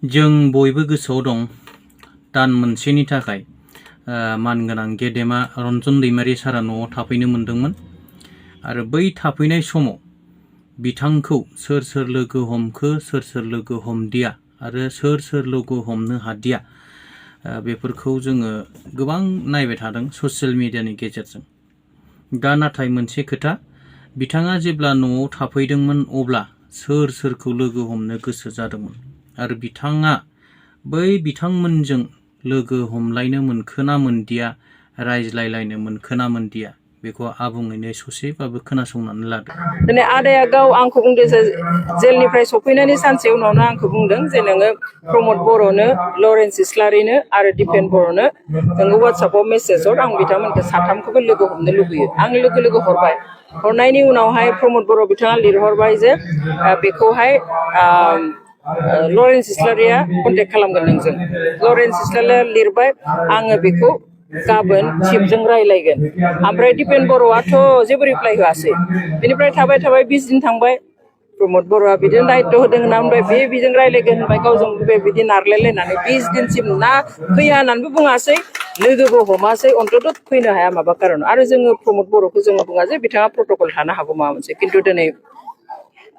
जों बयबो गोसोआव दं दान मोनसेनि थाखाय मानगोनां गेदेमा रन्जन दैमारि सारा न'आव थाफैनो मोनदोंमोन आरो बै थाफैनाय समाव बिथांखौ सोर सोर लोगो हमखो सोर सोर लोगो हमदिया आरो सोर सोर लोगो हमनो हादिया बेफोरखौ जोङो गोबां नायबाय थादों ससियेल मिडियानि गेजेरजों। दा नाथाय मोनसे खोथा, बिथाङा जेब्ला न'आव थाफैदोंमोन अब्ला सोर सोरखौ लोगो हमनो गोसो जादोंमोन आरो बिथाङा बै बिथांमोनजों लोगो हमलायनो मोनखोना मोनदिया, रायज्लायलायनो मोनखोना मोनदिया, बेखौ आबुङैनो ससेबाबो खोनासंनानै लादो। दिनै आदाया गाव आंखौ बुंदों जे जेलनिफ्राय सफैनायनि सानसे उनावनो आंखौ बुंदों जे नोङो प्रमद बर'नो, लरेन्स इस्लारिनो आरो दिपेन बर'नो नोङो वाट्सएपआव मेसेज हर, आं बिथांमोनखौ साथामखौबो लोगो हमनो लुबैयो। आं लोगो लोगो हरबाय। हरनायनि उनावहाय प्रमद बर' बिथाङा लिरहरबाय जे बेखौहाय लरेन्स इस्लारिया कन्टेक्ट खालामगोन नोंजों। लरेन्स इस्लारिया लिरबाय, आङो बेखौ गाबोन चिफजों रायलायगोन। ओमफ्राय दिपेन बर'आथ' जेबो रिप्लाइ होआसै। बेनिफ्राय थाबाय 20 दिन थांबाय। प्रमद बर'आ बिदिनो दायित्व होदों होनना बुंबाय, बिजों रायलायगोन होनबाय, गावजों बिदि नारलायलायनानै 20 दिनसिम ना फैया होननानैबो बुङासै, लोगोबो हमासै, अन्तत फैनो हाया माबा खारन। आरो जोङो प्रमद बर'खौ जोङो बुङा जे बिथाङा प्रट'कल थानो हागौ माबा मोनसे, खिन्थु दिनै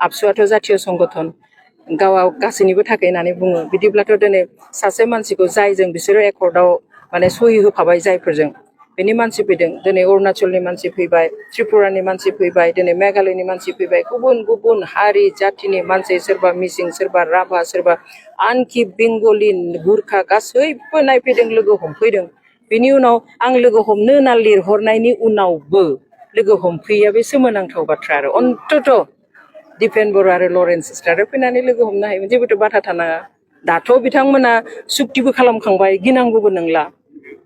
आबसुआथ' जातीय संगठन, गावआ गासैनिबो थाखाय होननानै बुङो। बिदिब्लाथ' दिनै सासे मानसिखौ जायजों बिसोरो एकर्डआव माने सहि होफाबाय जायफोरजों, बेनि मानसि फैदों। दिनै अरुणाचलनि मानसि फैबाय, त्रिपुरानि मानसि फैबाय, दिनै मेघालयनि मानसि फैबाय, गुबुन गुबुन हारि जाथिनि मानसि, सोरबा मिसिं, सोरबा राभा, सोरबा आनखि बेंगलि, गुरखा गासैबो नायफैदों, लोगो हमफैदों। बेनि उनाव आं लोगो हमनो होनना लिरहरनायनि उनावबो लोगो हमफैया, बे सोमोनांथाव बाथ्रा। आरो अन्तत दिपेन बर' आरो लरेन्स इस्लारिया फैनानै लोगो हमनो हायोमोन, जेबोथ' बाथा थानाङा। दाथ' बिथांमोना सुक्तिबो खालामखांबाय, गिनांगौबो नंला।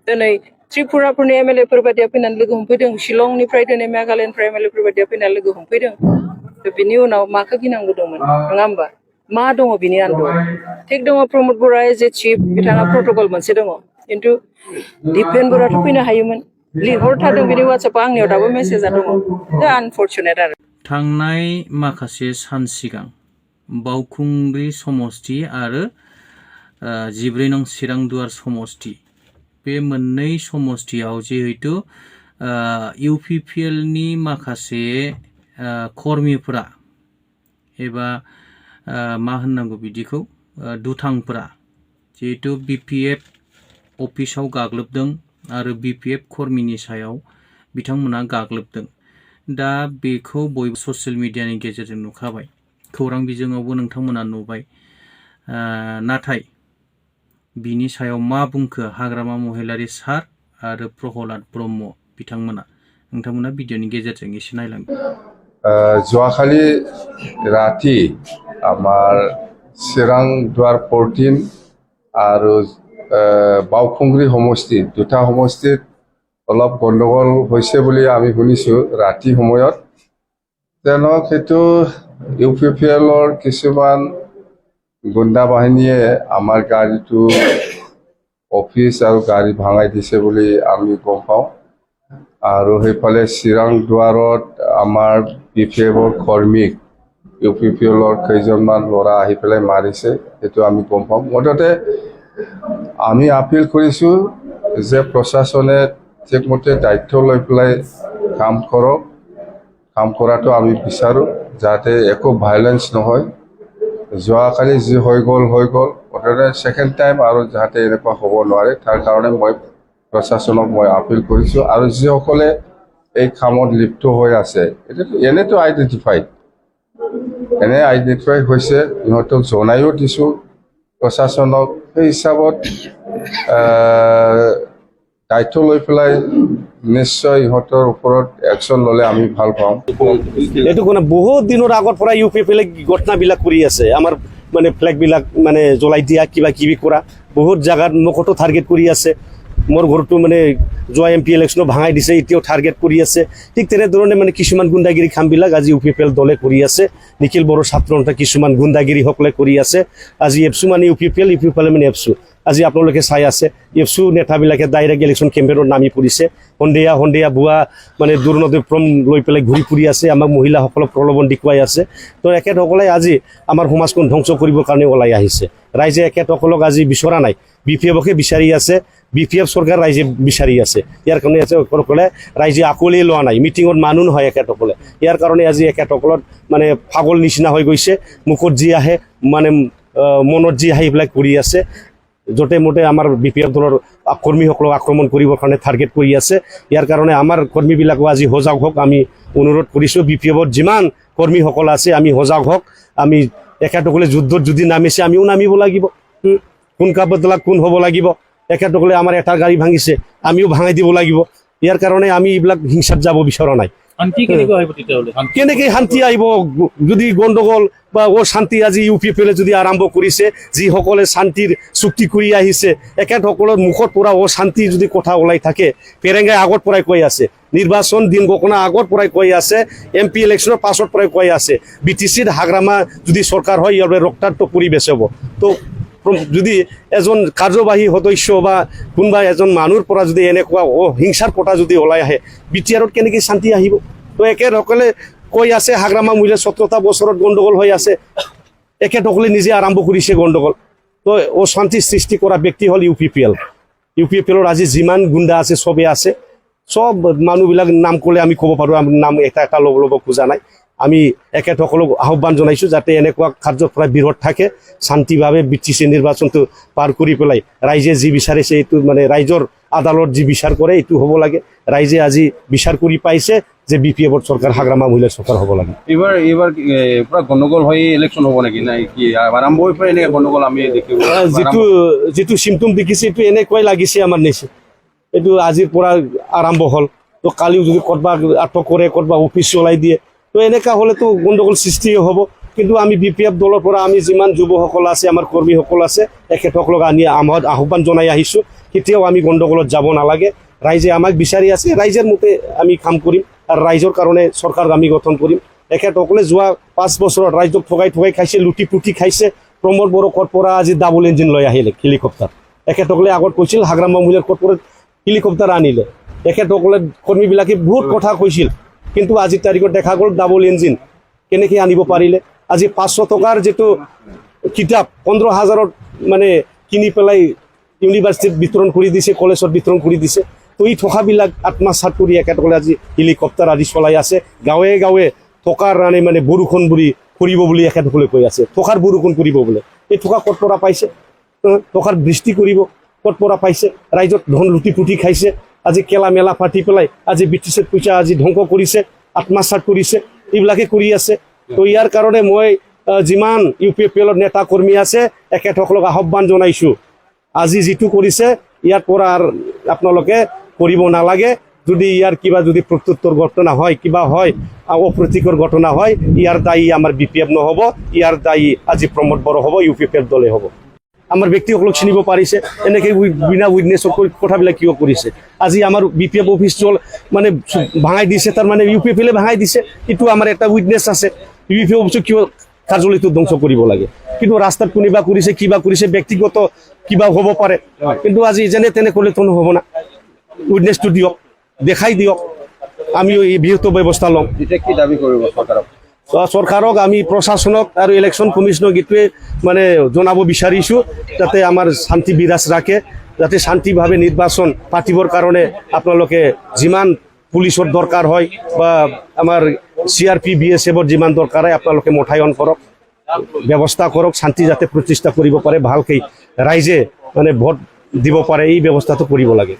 दिनै त्रिपुराफोरनि एमएलए फोर बायदिया फैनानै लोगो हमफैदों, शिलंनिफ्राय दिनै मेघालयनिफ्राय एमएलए फोर बायदिया फैनानै लोगो हमफैदों। बिनि उनाव माखौ गिनांगौ दंमोन, नङा होमबा? मा दङ बिनि आन्दोआव? थिग दङ, प्रमद बर'आ एज ए चिफ, बिथाङा प्रट'कल मोनसे दङ, खिन्थु दिपेन बर'आथ' फैनो हायोमोन। लिरहरथारदों बिनि वाट्सएपआव, आंनियाव दाबो मेसेजआ दङ। दा आनफर्चुनेट आरो। थांनाय माखासे सान सिगां बावखुंग्रि समष्टि आरो 14 नं चिरां दुवार समष्टि, बे मोननै समष्टियाव जिहेतु इउपिपिएलनि माखासे कर्मिफोरा एबा मा होननांगौ बिदिखौ, दुथांफोरा जिहेतु बिपिएफ अफिसाव गाग्लोबदों आरो बिपिएफ कर्मिनि सायाव बिथांमोना गाग्लोबदों। दा बेखौ बयबो ससियेल मिडियानि गेजेरजों नुखाबाय, खौरां बिजोङावबो नोंथांमोना नुबाय। नाथाय बिनि सायाव मा बुंखो हाग्रामा महिलारि सार आरो प्रहलाद ब्रह्म बिथांमोना, नोंथांमोना भिडिअनि गेजेरजों एसे नायलांदो। যোৱাকালি ৰাতি আমাৰ চিৰাং দুৱাৰ 14 আৰু বাওখুংগ্ৰি সমষ্টি, দুটা সমষ্টিত অলপ গণ্ডগোল হৈছে বুলি আমি শুনিছোঁ ৰাতি সময়ত। তেওঁলোক সেইটো ইউপিপিএলৰ কিছুমান গুণ্ডা বাহিনীয়ে আমাৰ গাড়ীটো, অফিচ আৰু গাড়ী ভাঙাই দিছে বুলি আমি গম পাওঁ। আৰু সেইফালে চিৰাং দুৱাৰত আমাৰ বিপিএফৰ কৰ্মীক ইউপিপিএলৰ কেইজনমান ল'ৰা আহি পেলাই মাৰিছে, সেইটো আমি গম পাওঁ। মুঠতে আমি আপিল কৰিছোঁ যে প্ৰশাসনে ঠিকমতে দায়িত্ব লৈ পেলাই কাম কৰক। কাম কৰাটো আমি বিচাৰোঁ, যাতে একো ভাইলেঞ্চ নহয়। যোৱাকালি যি হৈ গ'ল, মুঠতে ছেকেণ্ড টাইম আৰু যাতে এনেকুৱা হ'ব নোৱাৰে, তাৰ কাৰণে মই প্ৰশাসনক মই আপিল কৰিছোঁ। আৰু যিসকলে এই কামত লিপ্ত হৈ আছে, এনেতো আইডেণ্টিফাই হৈছে, ইহঁতক জনাইও দিছোঁ প্ৰশাসনক। সেই হিচাপত দায়িত্ব লৈ পেলাই নিশ্চয় ইহঁতৰ ওপৰত একশ্যন ল'লে আমি ভাল পাওঁ। এইটো মানে বহুত দিনৰ আগৰ পৰা ইউপিপিএলে ঘটনাবিলাক কৰি আছে। আমাৰ মানে ফ্লেগবিলাক মানে জ্বলাই দিয়া, কিবা কিবি কৰা, বহুত জাগাত মুখতো টাৰ্গেট কৰি আছে। মোৰ ঘৰটো মানে যোৱা MP ইলেকশ্যনত ভাঙাই দিছে, এতিয়াও টাৰ্গেট কৰি আছে। ঠিক তেনেধৰণে মানে কিছুমান গুণ্ডাগিৰি কামবিলাক আজি UPPL দলে কৰি আছে। নিখিল বড়ো ছাত্ৰ সন্থা কিছুমান গুণ্ডাগিৰিসকলে কৰি আছে। আজি এপছু মানে UPPL মানে এপছু। আজি আপোনালোকে চাই আছে এপছু নেতাবিলাকে ডাইৰেক্ট ইলেকশ্যন কেম্পেইনত নামি পৰিছে। সন্ধিয়া ভুৱা মানে দুৰ্নীতিপ্ৰম লৈ পেলাই ঘূৰি ফুৰি আছে, আমাক মহিলাসকলক প্ৰলোভন দেখুৱাই আছে। তো এখেতসকলে আজি আমাৰ সমাজখন ধ্বংস কৰিবৰ কাৰণে ওলাই আহিছে। ৰাইজে এখেতসকলক আজি বিচৰা নাই, BPFকে বিচাৰি আছে। BPF চৰকাৰ ৰাইজে বিচাৰি আছে। ইয়াৰ কাৰণে এখেতসকলে ৰাইজে আকোৱালি লোৱা নাই, মিটিঙত মানুহ নহয় এখেতসকলে। ইয়াৰ কাৰণে আজি এখেতসকলত মানে পাগল নিচিনা হৈ গৈছে। মুখত যি আহে মানে মনত যি আহে এইবিলাক কৰি আছে। য'তে মতে আমাৰ BPF দলৰ কৰ্মীসকলক আক্ৰমণ কৰিবৰ কাৰণে টাৰ্গেট কৰি আছে। ইয়াৰ কাৰণে আমাৰ কৰ্মীবিলাকো আজি সজাগ হওক, আমি অনুৰোধ কৰিছোঁ। BPFত যিমান কৰ্মীসকল আছে আমি সজাগ হওক। আমি এখেতসকলে যুদ্ধত যদি নামিছে আমিও নামিব লাগিব। কোন কাবদলা কোন হ'ব লাগিব। এখেতসকলে আমাৰ এটা গাড়ী ভাঙিছে, আমিও ভাঙাই দিব লাগিব। ইয়াৰ কাৰণে আমি এইবিলাক হিংসাত যাব বিচৰা নাই। কেনেকৈ শান্তি আহিব যদি গণ্ডগোল বা অশান্তি আজি UPPL যদি আৰম্ভ কৰিছে। যিসকলে শান্তিৰ চুক্তি কৰি আহিছে, এখেতসকলৰ মুখত পৰা অশান্তি যদি কথা ওলাই থাকে। পেৰেংগাই আগৰ পৰাই কৈ আছে, নিৰ্বাচন দিন গণনা আগৰ পৰাই কৈ আছে, MP ইলেকশ্যনৰ পাছৰ পৰাই কৈ আছে। BTCত হাগ্ৰামা যদি চৰকাৰ হয় ইয়াৰ ৰক্তাক্ত পৰিৱেশ হ'ব। তো যদি এজন কাৰ্যবাহী সদস্য বা কোনোবা এজন মানুহৰ পৰা যদি এনেকুৱা হিংসাৰ কথা যদি ওলাই আহে, BTRত কেনেকৈ শান্তি আহিব। তো এখেতসকলে কৈ আছে হাগ্ৰামা মহিলা 17টা বছৰত গণ্ডগোল হৈ আছে। এখেতসকলে নিজে আৰম্ভ কৰিছে গণ্ডগোল। তো অশান্তি সৃষ্টি কৰা ব্যক্তি হ'ল UPPLৰ আজি যিমান গুণ্ডা আছে চবেই আছে। সব মানুহবিলাক নাম ক'লে আমি ক'ব পাৰোঁ, নাম এটা ল'ব খোজা নাই। আমি এখেতসকলক আহ্বান জনাইছোঁ যাতে এনেকুৱা কাৰ্যৰ পৰা বিৰত থাকে, শান্তিভাৱে BTC নিৰ্বাচনটো পাৰ কৰি পেলাই ৰাইজে যি বিচাৰিছে এইটো মানে ৰাইজৰ আদালত যি বিচাৰ কৰে এইটো হ'ব লাগে। ৰাইজে আজি বিচাৰ কৰি পাইছে যে BPFৰ চৰকাৰ হাগ্ৰামা মহিলাৰ চৰকাৰ হ'ব লাগে। এইবাৰ পুৰা গণ্ডগোল হৈ ইলেকশ্যন হ'ব নেকি? নাই কি আৰম্ভ হৈ পৰা এনেকৈ গণ্ডগোল আমি দেখিব? যিটো চিমটম দেখিছে এইটো এনেকুৱাই লাগিছে আমাৰ নিচে। এইটো আজিৰ পৰা আৰম্ভ হ'ল। তো কালিও যদি ক'ৰবাত আটক কৰে, ক'ৰবাত অফিচ চলাই দিয়ে, তো এনেকুৱা হ'লেতো গণ্ডগোল সৃষ্টি হ'ব। কিন্তু আমি BPF দলৰ পৰা আমি যিমান যুৱসকল আছে, আমাৰ কৰ্মীসকল আছে, এখেতসকলক আমাৰ আহ্বান জনাই আহিছোঁ কেতিয়াও আমি গণ্ডগোলত যাব নালাগে। ৰাইজে আমাক বিচাৰি আছে, ৰাইজৰ মতে আমি কাম কৰিম আৰু ৰাইজৰ কাৰণে চৰকাৰ আমি গঠন কৰিম। এখেতসকলে যোৱা 5 বছৰত ৰাইজক ঠগাই খাইছে, লুটি পুটি খাইছে। প্ৰমোদ বড়ো ক'ৰ পৰা আজি ডাবল ইঞ্জিন লৈ আহিলে হেলিকপ্টাৰ। এখেতসকলে আগত কৈছিল হাগ্ৰামা মহিলাৰ ক'ৰ পৰা হেলিকপ্টাৰ আনিলে। এখেতসকলে কৰ্মীবিলাকে বহুত কথা কৈছিল, কিন্তু আজিৰ তাৰিখত দেখা গ'ল ডাবল ইঞ্জিন কেনেকৈ আনিব পাৰিলে। আজি 500 টকাৰ যিটো কিতাপ 15,000ত মানে কিনি পেলাই ইউনিভাৰ্চিটিত বিতৰণ কৰি দিছে, কলেজত বিতৰণ কৰি দিছে। তো এই টকাবিলাক আত্মসাৎ কৰি এখেতসকলে আজি হেলিকপ্টাৰ আদি চলাই আছে। গাঁৱে গাঁৱে টকাৰ মানে বৰষুণ কৰিব বুলি এখেতসকলে কৈ আছে। টকাৰ বৰষুণ কৰিব বোলে। এই টকা ক'ৰ পৰা পাইছে? টকাৰ বৃষ্টি কৰিব ক'ৰ পৰা পাইছে? ৰাইজত ধন লুটি পুটি খাইছে। আজি কেলা মেলা পাতি পেলাই আজি BTCৰ পইচা আজি ধ্বংস কৰিছে, আত্মসাৎ কৰিছে, এইবিলাকে কৰি আছে। তো ইয়াৰ কাৰণে মই যিমান UPPLৰ নেতা কৰ্মী আছে এখেতসকলক আহ্বান জনাইছোঁ, আজি যিটো কৰিছে ইয়াৰ পৰা আৰু আপোনালোকে কৰিব নালাগে। যদি ইয়াৰ কিবা যদি প্ৰত্যুত্তৰ ঘটনা হয়, কিবা হয়, অপ্ৰীতিকৰ ঘটনা হয়, ইয়াৰ দায়ী আমাৰ BPF নহ'ব, ইয়াৰ দায়ী আজি প্ৰমোদ বড়ো হ'ব, UPPF দলে হ'ব। আমাৰ ব্যক্তিসকলক চিনিব পাৰিছে, এনেকৈ বিনা উইটনেছৰ কথাবিলাক কিয় কৰিছে। আজি আমাৰ BPF অফিচ মানে ভাঙাই দিছে, তাৰমানে UPPLে ভাঙাই দিছে। এইটো আমাৰ এটা উইটনেছ আছে। BPF অফিচক কিয় কাৰ্যালয়টো ধ্বংস কৰিব লাগে? কিন্তু ৰাস্তাত কোনোবা কৰিছে, কিবা কৰিছে, ব্যক্তিগত কিবা হ'ব পাৰে। কিন্তু আজি যেনে তেনে কৰিলেতো নহ'ব না। উইটনেছটো দিয়ক, দেখাই দিয়ক, আমিও এই বৃহৎ ব্যৱস্থা ল'ম। এতিয়া কি দাবী কৰিব চৰকাৰক? চৰকাৰক আমি প্ৰশাসনক আৰু ইলেকশ্যন কমিশ্যনক এইটোৱে মানে জনাব বিচাৰিছোঁ যাতে আমাৰ শান্তি বিৰাজ ৰাখে, যাতে শান্তিভাৱে নিৰ্বাচন পাতিবৰ কাৰণে আপোনালোকে যিমান পুলিচৰ দৰকাৰ হয় বা আমাৰ CRP BSFৰ যিমান দৰকাৰ হয় আপোনালোকে মোতায়েন কৰক, ব্যৱস্থা কৰক, শান্তি যাতে প্ৰতিষ্ঠা কৰিব পাৰে, ভালকৈ ৰাইজে মানে ভোট দিব পাৰে এই ব্যৱস্থাটো কৰিব লাগে।